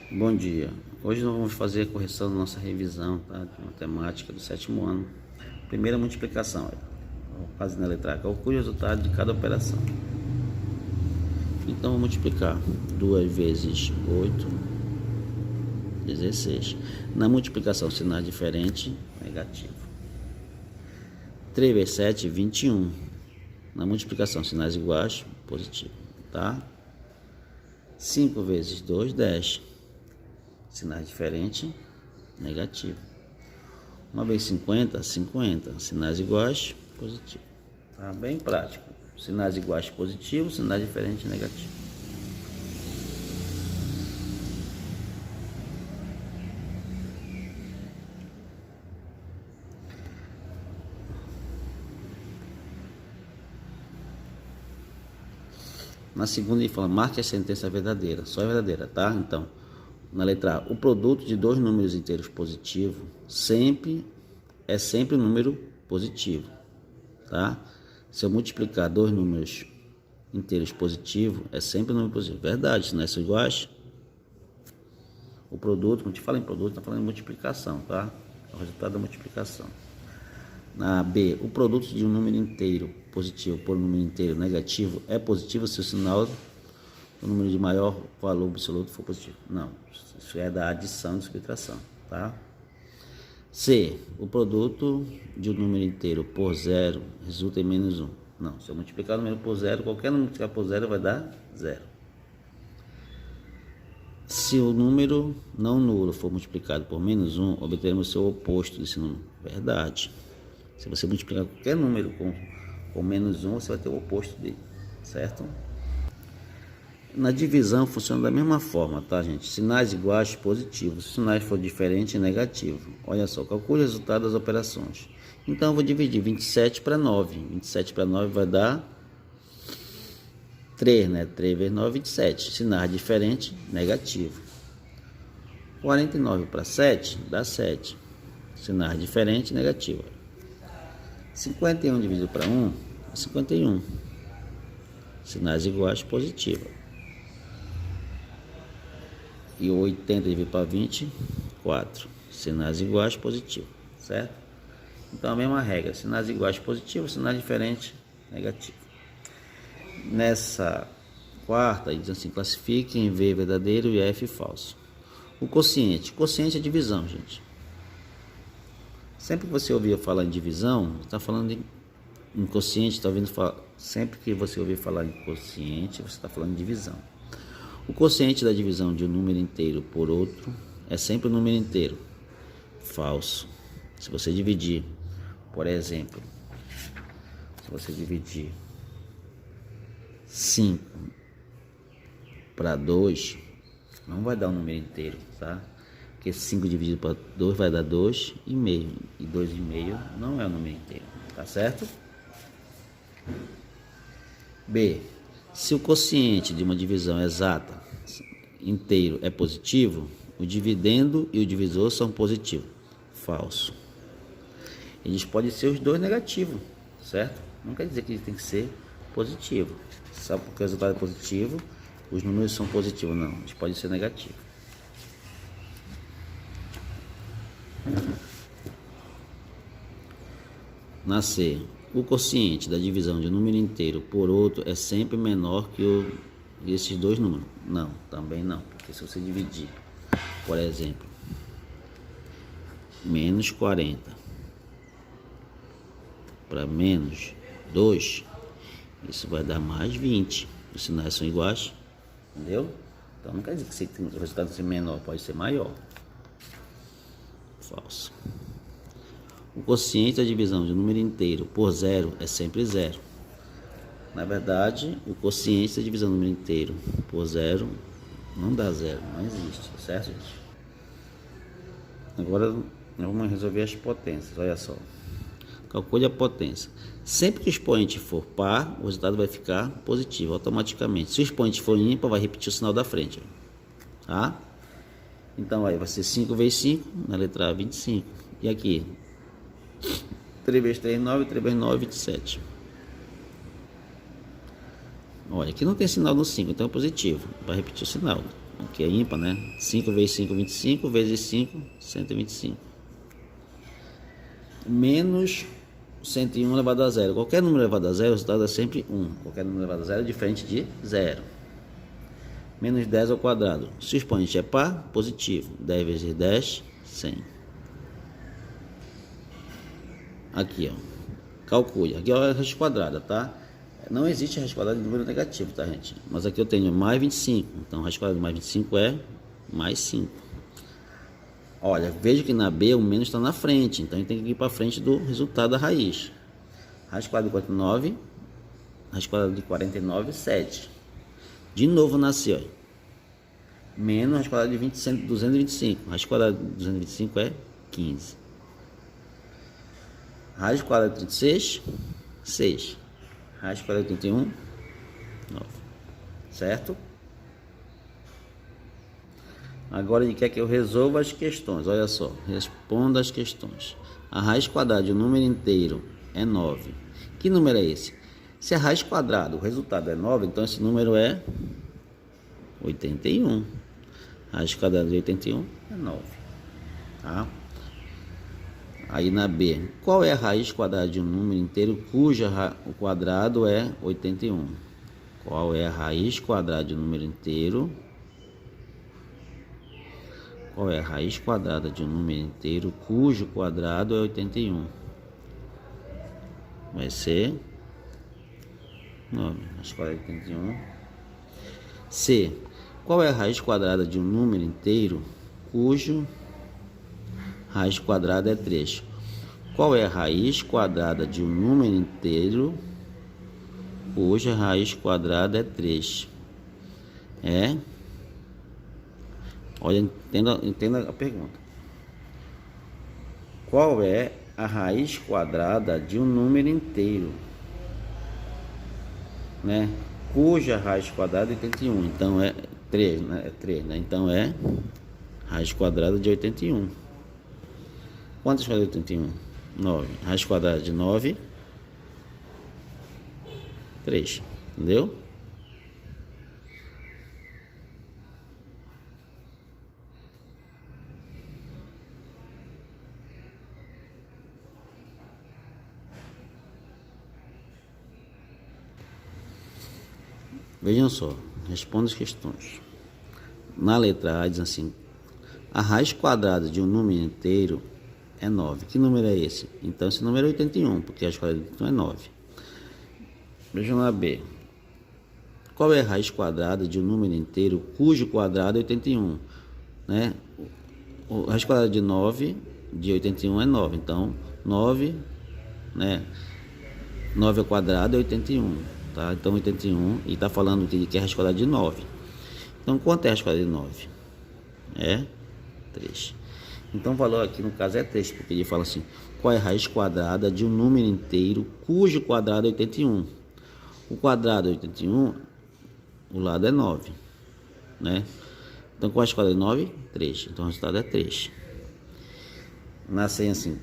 Bom dia. Hoje nós vamos fazer a correção da nossa revisão, tá, de matemática do 7º ano. Primeira multiplicação. Vou fazer na letra A. Calcule o resultado de cada operação. Então vou multiplicar 2 vezes 8, 16. Na multiplicação, sinal diferente, negativo. 3 vezes 7, 21. Na multiplicação, sinais iguais, positivo, tá? 5 vezes 2, 10. Sinais diferentes, negativo. 1 vezes 50, 50. Sinais iguais, positivo. Tá bem prático. Sinais iguais, positivo. Sinais diferentes, negativo. Na segunda ele fala, marque a sentença verdadeira. Só é verdadeira, tá? Então, na letra A, o produto de dois números inteiros positivos é sempre um número positivo, tá? Se eu multiplicar dois números inteiros positivos, é sempre um número positivo. Verdade, se não são iguais. O produto, quando a gente fala em produto, está falando em multiplicação, tá? É o resultado da multiplicação. Na B, o produto de um número inteiro positivo por um número inteiro negativo é positivo se o sinal do número de maior valor absoluto for positivo. Não, isso é da adição e subtração, tá? C, o produto de um número inteiro por zero resulta em menos 1. Não, se eu multiplicar o número por zero, qualquer número multiplicar por zero vai dar zero. Se o número não nulo for multiplicado por menos 1, obteremos o seu oposto desse número. Verdade. Se você multiplicar qualquer número com menos 1, você vai ter o oposto dele, certo? Na divisão funciona da mesma forma, tá, gente? Sinais iguais, positivo. Se sinais for diferente, negativo. Olha só, calcule o resultado das operações. Então, eu vou dividir 27 para 9. 27 para 9 vai dar 3, né? 3 vezes 9, 27. Sinais diferentes, negativo. 49 para 7 dá 7. Sinais diferentes, negativo. 51 dividido para 1 é 51. Sinais iguais, positivo. E 80 dividido para 20, 4. Sinais iguais, positivo, certo? Então a mesma regra, sinais iguais, positivo, sinais diferentes, negativo. Nessa quarta, diz assim, classifique em V verdadeiro e F falso. O quociente é divisão, gente. Sempre que você ouvir falar em divisão, está falando em quociente, está ouvindo falar. Sempre que você ouvir falar em quociente, você está falando em divisão. O quociente da divisão de um número inteiro por outro é sempre um número inteiro. Falso. Se você dividir, por exemplo, se você dividir 5 para 2, não vai dar um número inteiro, tá? Porque 5 dividido para 2 vai dar 2,5. E 2,5 não é um número inteiro, tá certo? B. Se o quociente de uma divisão exata inteiro é positivo, o dividendo e o divisor são positivos. Falso. Eles podem ser os dois negativos, certo? Não quer dizer que ele tem que ser positivo. Sabe porque o resultado é positivo, os números são positivos? Não, eles podem ser negativos. Na C, o quociente da divisão de um número inteiro por outro é sempre menor que esses dois números. Não, também não, porque se você dividir, por exemplo, menos 40 para menos 2, isso vai dar mais 20. Os sinais são iguais, entendeu? Então não quer dizer que o resultado ser menor, pode ser maior. Falso. O quociente da divisão de um número inteiro por zero é sempre zero. Na verdade, o quociente da divisão do número inteiro por zero não dá zero, não existe, certo, gente? Agora vamos resolver as potências, olha só. Calcule a potência. Sempre que o expoente for par, o resultado vai ficar positivo automaticamente. Se o expoente for ímpar, vai repetir o sinal da frente, tá? Então aí vai ser 5 vezes 5, na letra A, 25. E aqui, 3 vezes 3, 9, 3 vezes 9, 27. Olha, aqui não tem sinal no 5, então é positivo. Vai repetir o sinal. aqui é ímpar, né? 5 vezes 5, 25, vezes 5, 125. Menos 101 elevado a zero. Qualquer número elevado a zero, o resultado é sempre 1. Qualquer número elevado a zero é diferente de zero. Menos 10 ao quadrado. Se o expoente é par, positivo. 10 vezes 10, 100. Aqui, ó. Calcule. Aqui é a raiz quadrada, tá? Não existe raiz quadrada de número negativo, tá, gente? Mas aqui eu tenho mais 25. Então, raiz quadrada de mais 25 é mais 5. Olha, veja que na B o menos está na frente. Então, a gente tem que ir para frente do resultado da raiz. Raiz quadrada de 49. Raiz quadrada de 49, 7. De novo nasceu. Menos raiz quadrada de 225. Raiz quadrada de 225 é 15. Raiz quadrada de 36, 6. Raiz quadrada de 31, 9. Certo? Agora ele quer que eu resolva as questões. Olha só, responda as questões. A raiz quadrada de um número inteiro é 9. Que número é esse? Se a raiz quadrada, o resultado é 9, então esse número é 81. Raiz quadrada de 81 é 9. Tá? Aí na B, qual é a raiz quadrada de um número inteiro cuja o quadrado é 81? Qual é a raiz quadrada de um número inteiro? Qual é a raiz quadrada de um número inteiro cujo quadrado é 81? Vai ser 9. Raiz quadrada de 81. C. Qual é a raiz quadrada de um número inteiro cujo raiz quadrada é 3? Qual é a raiz quadrada de um número inteiro cuja raiz quadrada é 3? Olha, entenda a pergunta. Qual é a raiz quadrada de um número inteiro, né? Cuja raiz quadrada é 81. Então é 3, né? É 3, né? Então é raiz quadrada de 81. Quantas quadradas de 81? 9. Raiz quadrada de 9, 3. Entendeu? Vejam só, responda as questões. Na letra A diz assim: a raiz quadrada de um número inteiro é 9. Que número é esse? Então esse número é 81, porque a raiz quadrada de 81 é 9. Vejam na B. Qual é a raiz quadrada de um número inteiro cujo quadrado é 81? Né? A raiz quadrada de 9 de 81 é 9. Então 9, né? 9 ao quadrado é 81. Tá? Então 81, e está falando que é a raiz quadrada de 9. Então quanto é a raiz quadrada de 9? É 3. Então o valor aqui no caso é 3, porque ele fala assim: qual é a raiz quadrada de um número inteiro cujo quadrado é 81? O quadrado é 81, o lado é 9, né? Então qual é a raiz quadrada de 9? 3. Então o resultado é 3. Nascem assim: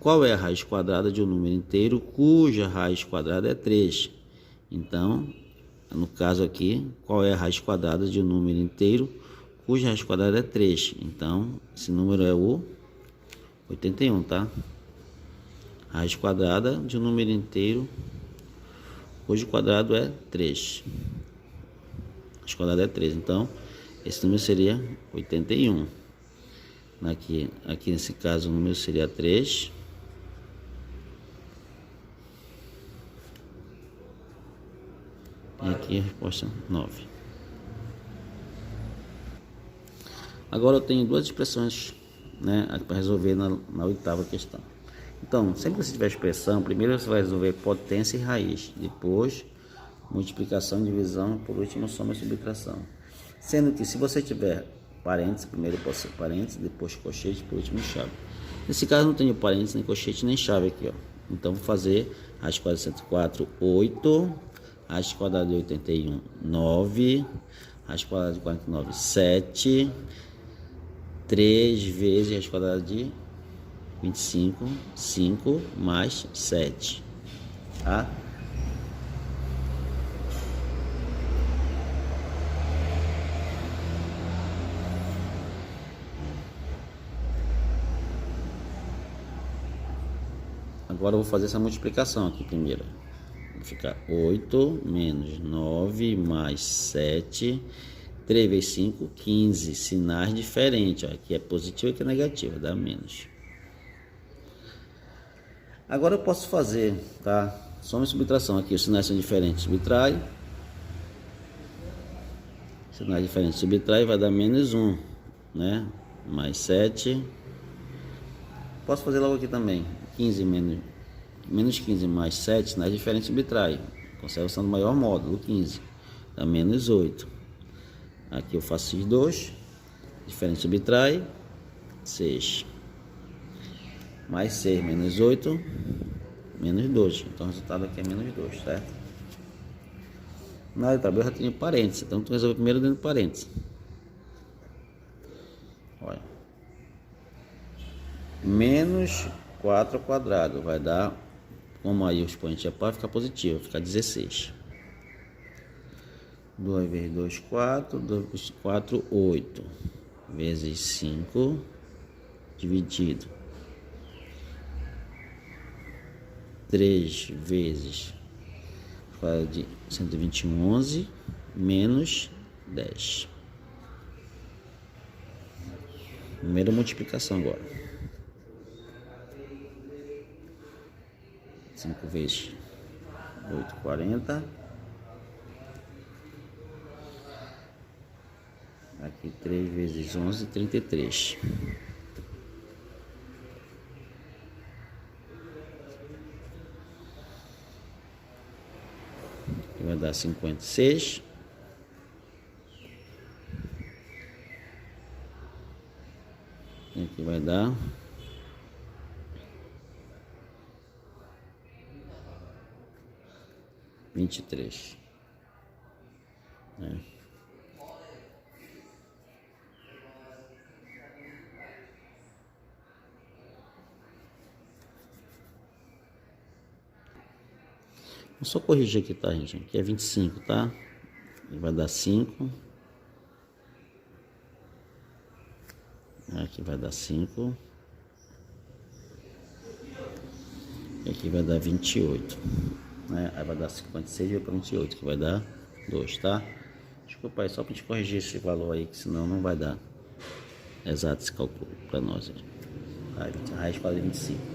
qual é a raiz quadrada de um número inteiro cuja raiz quadrada é 3? Então, no caso aqui, qual é a raiz quadrada de um número inteiro cuja raiz quadrada é 3? Então, esse número é o 81, tá? Raiz quadrada de um número inteiro cujo quadrado é 3. Raiz quadrada é 3. Então, esse número seria 81. Aqui nesse caso, o número seria 3. E aqui a resposta 9. Agora eu tenho duas expressões, né, para resolver na oitava questão. Então, sempre que você tiver expressão, primeiro você vai resolver potência e raiz, depois multiplicação, divisão, por último soma e subtração. Sendo que se você tiver parênteses, primeiro pode ser parênteses, depois colchete, por último chave. Nesse caso não tenho parênteses, nem colchete, nem chave aqui, ó. Então vou fazer raiz quadrada de 104, 8. Raiz quadrada de 81, 9. Raiz quadrada de 49, 7. 3 vezes raiz quadrada de 25, 5 mais 7. Tá? Agora eu vou fazer essa multiplicação aqui primeiro. Vai ficar 8 menos 9 mais 7. 3 vezes 5, 15. Sinais diferentes. Ó. Aqui é positivo e aqui é negativo. Dá menos. Agora eu posso fazer, tá? Soma e subtração aqui. Os sinais são diferentes. Subtrai. Sinais diferentes. Subtrai vai dar menos 1. Né? Mais 7. Posso fazer logo aqui também. 15 menos 15 mais 7. Sinais diferentes. Subtrai. Conservação do maior módulo. 15. Dá menos 8. Aqui eu faço esses 2. Diferente subtrai. 6. Mais 6 menos 8. Menos 2. Então o resultado aqui é menos 2, certo? Na letra B eu já tenho parênteses. Então tu resolve primeiro dentro do parênteses. Olha. Menos 4 ao quadrado. Vai dar, como aí o expoente é par, vai ficar positivo. Vai ficar 16. 2 vezes 2, 4. 2 vezes 4, 8. Vezes 5. Dividido. 3 vezes quadrado de 121, 11. Menos 10. Primeira multiplicação agora. 5 vezes 8, 40. Aqui 3 vezes 11, 33. Aqui vai dar 56. E aqui vai dar 23. Vou só corrigir aqui, tá, gente? Aqui é 25, tá? E vai dar 5. Aqui vai dar 5. E aqui vai dar 28. Né? Aí vai dar 56 e vai para 28, que vai dar 2, tá? Desculpa aí, só para gente corrigir esse valor aí, que senão não vai dar exato esse cálculo para nós. Aí, raiz quadrada de 25.